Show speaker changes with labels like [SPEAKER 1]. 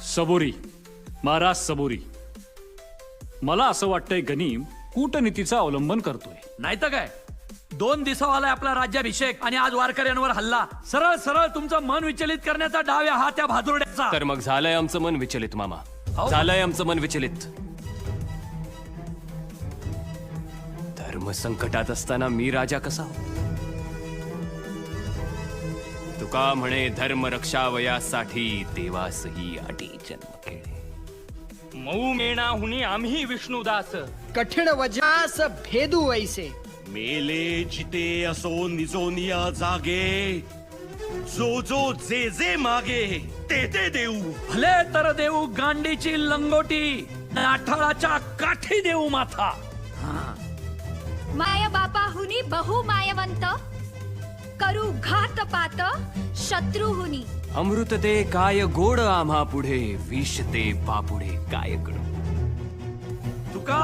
[SPEAKER 1] सबुरी, महाराज सबुरी. मला असं वाटतंय गनीम कूटनीतीचं अवलंबन करतोय.
[SPEAKER 2] नाही तर काय, 2 दिवसावाला आपला राज्याभिषेक आणि आज वारकऱ्यांवर हल्ला. सरळ सरळ तुमचं मन विचलित करण्याचा डाव हा त्या भादुरड्याचा.
[SPEAKER 3] तर मग झालंय आमचं मन विचलित मामा,
[SPEAKER 2] हो.
[SPEAKER 3] झालंय आमचं मन विचलित. धर्म संकटात असताना मी राजा कसा हो? तुका म्हणे धर्म रक्षावयासाठी देवासही अटी जन्म खेळे.
[SPEAKER 4] मऊ मेणा हुनी आम्ही विष्णुदास.
[SPEAKER 5] कठीण वजास भेदू वैसे.
[SPEAKER 6] मेले जिते असो निजोनिया जागे, जो जो जे जे मागे ते ते देऊ.
[SPEAKER 2] भले तर देऊ गांडीची लंगोटी, नाठाळाच्या काठी देऊ माथा.
[SPEAKER 7] माया बापाहुनी बहु मायवंत, करू घात पात शत्रुहुनी.
[SPEAKER 3] अमृत ते काय गोड आम्हा पुढे, विष ते बापुढे काय कडू.
[SPEAKER 2] तुका